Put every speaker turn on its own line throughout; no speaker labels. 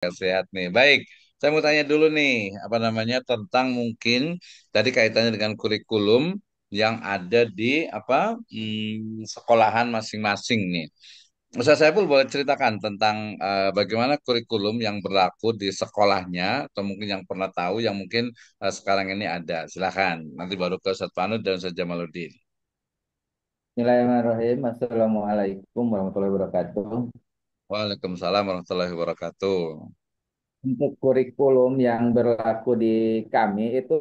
Sehat nih. Baik, saya mau tanya dulu nih, apa namanya tentang mungkin tadi kaitannya dengan kurikulum yang ada di sekolahan masing-masing nih. Ustaz Saiful boleh ceritakan tentang bagaimana kurikulum yang berlaku di sekolahnya atau mungkin yang pernah tahu yang mungkin sekarang ini ada. Silakan. Nanti baru ke Ustaz Panud dan Ustaz Jamaluddin.
Bismillahirrahmanirrahim. Assalamualaikum warahmatullahi wabarakatuh.
Waalaikumsalam warahmatullahi wabarakatuh.
Untuk kurikulum yang berlaku di kami itu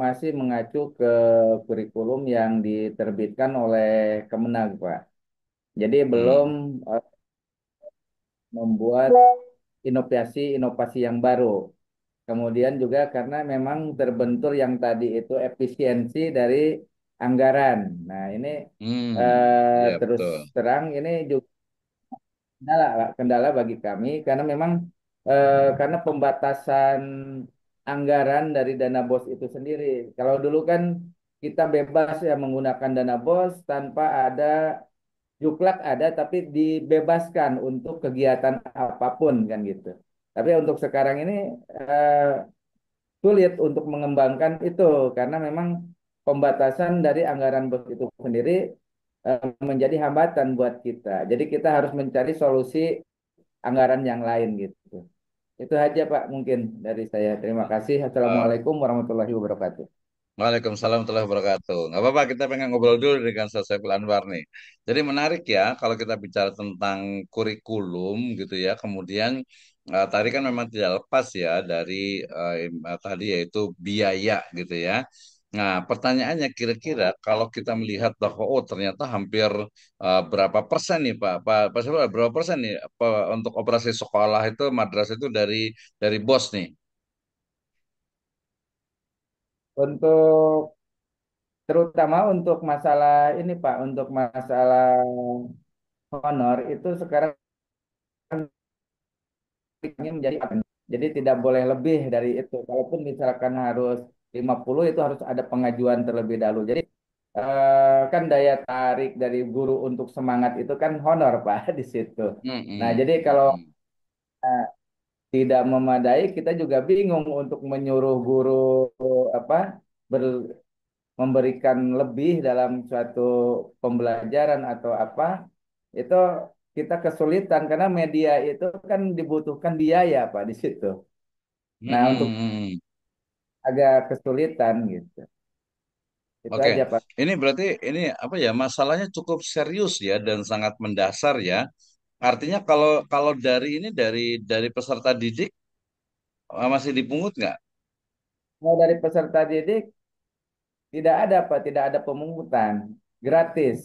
masih mengacu ke kurikulum yang diterbitkan oleh Kemenag, Pak. Jadi belum
Hmm.
eh, membuat inovasi-inovasi yang baru. Kemudian juga karena memang terbentur yang tadi itu efisiensi dari anggaran. Nah, ini
Ya
terus
betul.
terang ini juga kendala bagi kami karena memang karena pembatasan anggaran dari dana BOS itu sendiri. Kalau dulu kan kita bebas ya menggunakan dana BOS tanpa ada juklak ada tapi dibebaskan untuk kegiatan apapun kan gitu. Tapi untuk sekarang ini sulit untuk mengembangkan itu karena memang pembatasan dari anggaran BOS itu sendiri menjadi hambatan buat kita. Jadi kita harus mencari solusi anggaran yang lain gitu. Itu aja Pak mungkin dari saya. Terima kasih.
Eh,
Assalamualaikum warahmatullahi wabarakatuh.
Waalaikumsalam warahmatullahi wabarakatuh. Nggak apa-apa, kita pengen ngobrol dulu dengan Ustaz Saiful Anwar nih. Jadi menarik ya kalau kita bicara tentang kurikulum gitu ya. Kemudian tadi kan memang tidak lepas ya dari tadi yaitu biaya gitu ya. Nah, pertanyaannya kira-kira kalau kita melihat bahwa oh ternyata hampir berapa persen nih Pak Saiful, berapa persen nih untuk operasi sekolah itu madrasah itu dari BOS nih.
Untuk terutama untuk masalah ini Pak, untuk masalah honor itu sekarang ini menjadi jadi tidak boleh lebih dari itu. Kalaupun misalkan harus 50 itu harus ada pengajuan terlebih dahulu. Jadi kan daya tarik dari guru untuk semangat itu kan honor Pak di situ. Nah,
Mm-mm,
jadi kalau
mm-mm.
tidak memadai, kita juga bingung untuk menyuruh guru apa ber- memberikan lebih dalam suatu pembelajaran atau apa. Itu kita kesulitan karena media itu kan dibutuhkan biaya Pak di situ. Nah, untuk
Mm-mm.
agak kesulitan gitu. Itu
Oke,
aja Pak.
ini berarti ini apa ya masalahnya cukup serius ya dan sangat mendasar ya. Artinya kalau kalau dari ini dari peserta didik masih dipungut nggak?
Mau dari peserta didik tidak ada Pak, tidak ada pemungutan, gratis.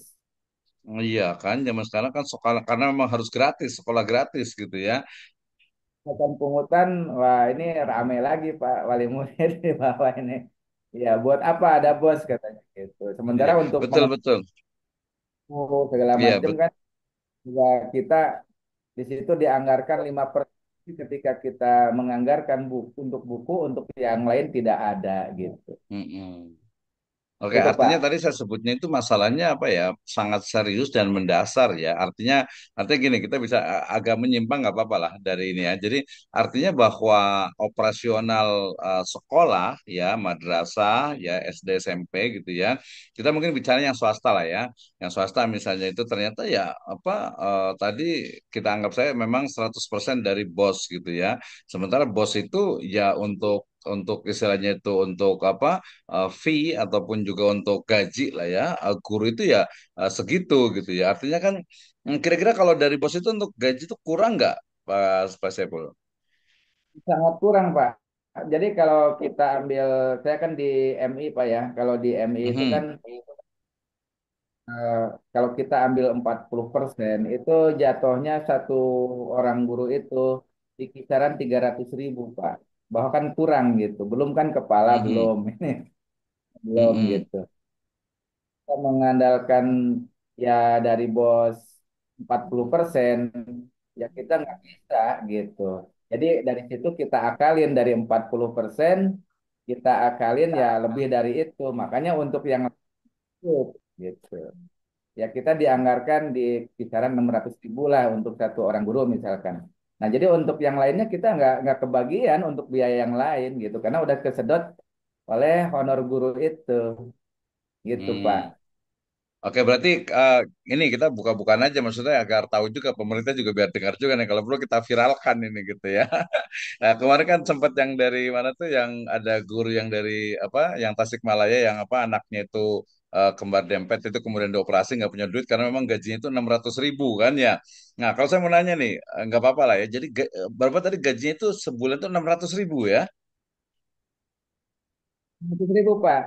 Oh, iya kan, zaman sekarang kan sekolah karena memang harus gratis, sekolah gratis gitu ya.
Bukan pungutan, wah ini rame lagi Pak Wali Murid di bawah ini. Ya, buat apa ada bos katanya gitu. Sementara
Iya,
untuk
betul
mengelola
betul.
segala
Iya
macam kan juga kita di situ dianggarkan 5% ketika kita menganggarkan buku untuk yang lain tidak ada gitu.
betul. Oke,
Itu
artinya
Pak.
tadi saya sebutnya itu masalahnya apa ya, sangat serius dan mendasar ya. Artinya gini, kita bisa agak menyimpang nggak apa-apa lah dari ini ya. Jadi artinya bahwa operasional sekolah ya, madrasah ya, SD SMP gitu ya. Kita mungkin bicara yang swasta lah ya. Yang swasta misalnya itu ternyata ya apa tadi kita anggap saya memang 100% dari bos gitu ya. Sementara bos itu ya untuk istilahnya itu untuk apa fee ataupun juga untuk gaji lah ya guru itu ya segitu gitu ya artinya kan kira-kira kalau dari bos itu untuk gaji itu kurang nggak Pak Saiful?
Sangat kurang Pak. Jadi kalau kita ambil, saya kan di MI Pak ya. Kalau di MI itu kan
Mhm,
eh, kalau kita ambil 40% itu jatuhnya satu orang guru itu di kisaran 300.000 Pak. Bahkan kurang gitu. Belum kan kepala
mhm,
belum ini belum
mhm,
gitu. Kita mengandalkan ya dari bos 40% ya kita nggak bisa gitu. Jadi dari situ kita akalin dari 40% kita akalin ya lebih dari itu. Makanya untuk yang lanjut gitu. Ya kita dianggarkan di kisaran 600.000 lah untuk satu orang guru misalkan. Nah, jadi untuk yang lainnya kita nggak kebagian untuk biaya yang lain gitu, karena udah kesedot oleh honor guru itu, gitu
Hmm.
Pak.
Oke, berarti eh, ini kita buka-bukaan aja maksudnya agar tahu juga pemerintah juga biar dengar juga nih kalau perlu kita viralkan ini gitu ya. Nah, kemarin kan sempat yang dari mana tuh yang ada guru yang dari apa yang Tasikmalaya yang apa anaknya itu kembar dempet itu kemudian dioperasi nggak punya duit karena memang gajinya itu 600.000 kan ya. Nah, kalau saya mau nanya nih, nggak apa-apa lah ya. Jadi berapa tadi gajinya itu sebulan itu 600.000 ya?
100.000 Pak.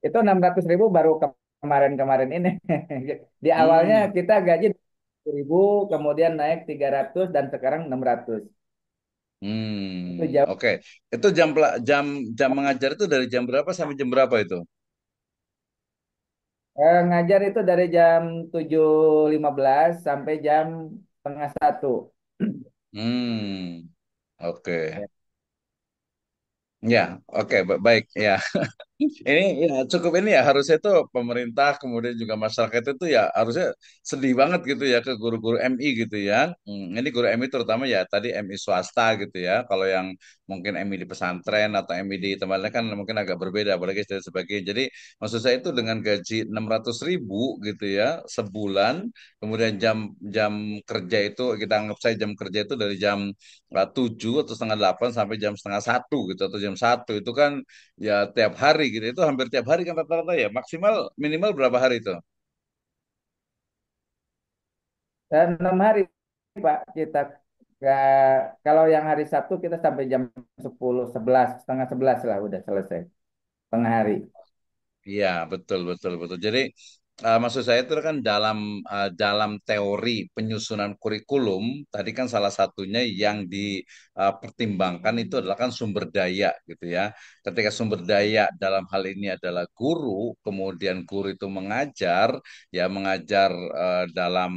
Itu 600.000 baru kemarin-kemarin ini. Di awalnya
Hmm.
kita gaji 1.000, kemudian naik 300 dan sekarang 600. Itu
Hmm,
jauh.
oke. Itu jam jam mengajar itu dari jam berapa sampai jam berapa itu?
Ngajar itu dari jam 7.15 sampai jam setengah satu.
Hmm, oke. Ya, oke, baik ya. Ini ya cukup ini ya harusnya tuh pemerintah kemudian juga masyarakat itu ya harusnya sedih banget gitu ya ke guru-guru MI gitu ya. Ini guru MI terutama ya tadi MI swasta gitu ya. Kalau yang mungkin MI di pesantren atau MI di tempat lain kan mungkin agak berbeda apalagi dan sebagainya. Jadi maksud saya itu dengan gaji 600.000 gitu ya sebulan, kemudian jam jam kerja itu kita anggap saya jam kerja itu dari jam 7 atau setengah 8 sampai jam setengah 1 gitu atau jam 1 itu kan ya tiap hari gitu itu hampir tiap hari kan rata-rata ya maksimal minimal berapa hari itu.
Dan 6 hari Pak kita kalau yang hari Sabtu kita sampai jam 10, 11, setengah 11 lah udah selesai tengah hari.
Iya, betul, betul, betul. Jadi, maksud saya itu kan dalam teori penyusunan kurikulum, tadi kan salah satunya yang dipertimbangkan itu adalah kan sumber daya, gitu ya. Ketika sumber daya dalam hal ini adalah guru, kemudian guru itu mengajar, ya mengajar dalam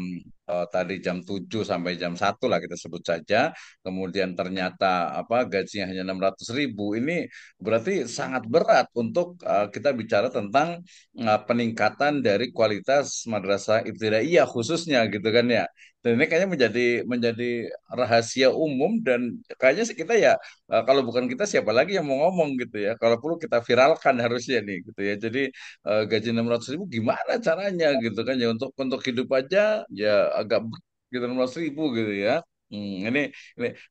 tadi jam 7 sampai jam 1 lah kita sebut saja. Kemudian ternyata apa gajinya hanya 600.000, ini berarti sangat berat untuk kita bicara tentang peningkatan dari kualitas madrasah ibtidaiyah khususnya gitu kan ya. Dan ini kayaknya menjadi rahasia umum dan kayaknya sih kita ya kalau bukan kita siapa lagi yang mau ngomong gitu ya. Kalau perlu kita viralkan harusnya nih gitu ya. Jadi gaji 600.000 gimana caranya gitu kan ya untuk hidup aja ya agak gitu 600.000 gitu ya. Ini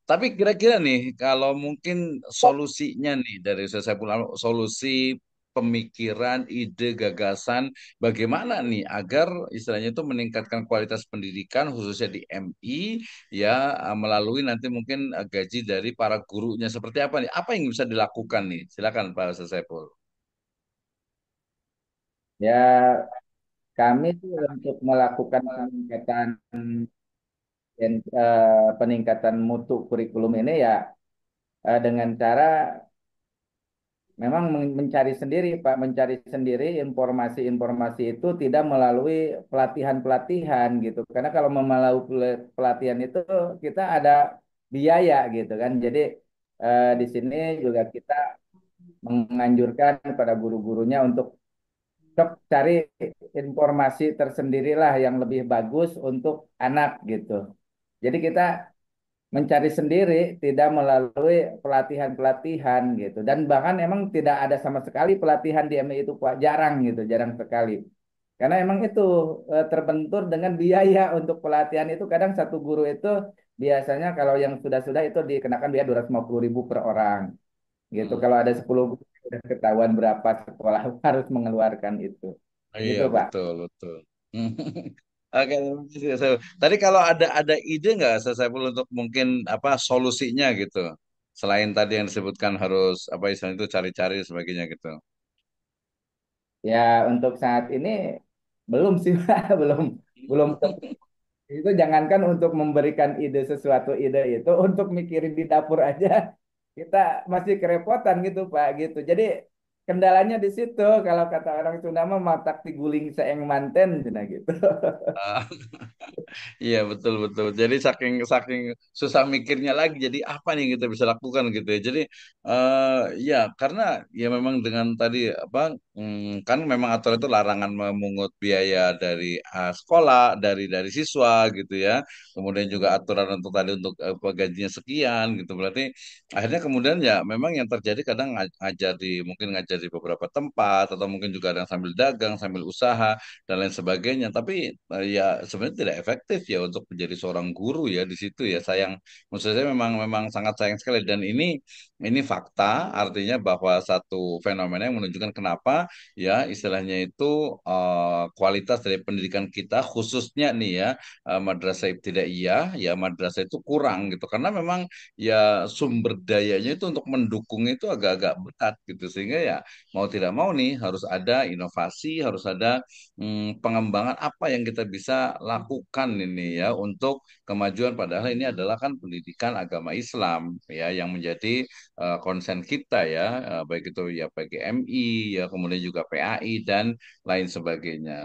tapi kira-kira nih, kalau mungkin solusinya nih dari Ustaz Saiful Anwar, solusi pemikiran, ide, gagasan, bagaimana nih agar istilahnya itu meningkatkan kualitas pendidikan khususnya di MI ya melalui nanti mungkin gaji dari para gurunya seperti apa nih? Apa yang bisa dilakukan nih? Silakan Pak Ustaz Saiful.
Ya, kami tuh untuk melakukan peningkatan mutu kurikulum ini ya dengan cara memang mencari sendiri, Pak, mencari sendiri informasi-informasi itu tidak melalui pelatihan-pelatihan gitu. Karena kalau melalui pelatihan itu kita ada biaya gitu kan. Jadi di sini juga kita menganjurkan pada guru-gurunya untuk cok cari informasi tersendirilah yang lebih bagus untuk anak gitu. Jadi kita mencari sendiri, tidak melalui pelatihan-pelatihan gitu. Dan bahkan emang tidak ada sama sekali pelatihan di MI itu Pak, jarang gitu, jarang sekali. Karena emang itu terbentur dengan biaya untuk pelatihan itu kadang satu guru itu biasanya kalau yang sudah-sudah itu dikenakan biaya 250.000 per orang gitu. Kalau ada 10 guru udah ketahuan berapa sekolah harus mengeluarkan itu.
Iya
Gitu Pak.
betul betul. Oke, terima kasih. Tadi kalau ada ide nggak Ustaz Saiful untuk mungkin apa solusinya gitu, selain tadi yang disebutkan harus apa istilahnya itu cari-cari dan sebagainya gitu.
Ya untuk saat ini belum sih Pak, belum belum itu jangankan untuk memberikan ide sesuatu ide itu untuk mikirin di dapur aja kita masih kerepotan gitu Pak gitu. Jadi kendalanya di situ kalau kata orang Sunda mah matak tiguling seeng manten cina gitu.
Ah, iya betul betul. Jadi saking saking susah mikirnya lagi. Jadi apa nih yang kita bisa lakukan gitu ya. Jadi ya karena ya memang dengan tadi apa Kan memang aturan itu larangan memungut biaya dari sekolah, dari siswa gitu ya. Kemudian juga aturan untuk tadi untuk gajinya sekian gitu. Berarti akhirnya kemudian ya memang yang terjadi kadang ngajar di mungkin ngajar di beberapa tempat atau mungkin juga ada yang sambil dagang, sambil usaha dan lain sebagainya. Tapi ya sebenarnya tidak efektif ya untuk menjadi seorang guru ya di situ ya. Sayang, maksud saya memang memang sangat sayang sekali dan ini fakta, artinya bahwa satu fenomena yang menunjukkan kenapa ya istilahnya itu kualitas dari pendidikan kita khususnya nih ya madrasah ibtidaiyah ya madrasah itu kurang gitu karena memang ya sumber dayanya itu untuk mendukung itu agak-agak berat gitu sehingga ya mau tidak mau nih harus ada inovasi harus ada pengembangan apa yang kita bisa lakukan ini ya untuk kemajuan padahal ini adalah kan pendidikan agama Islam ya yang menjadi konsen kita ya, baik itu ya PGMI, ya kemudian juga PAI dan lain sebagainya.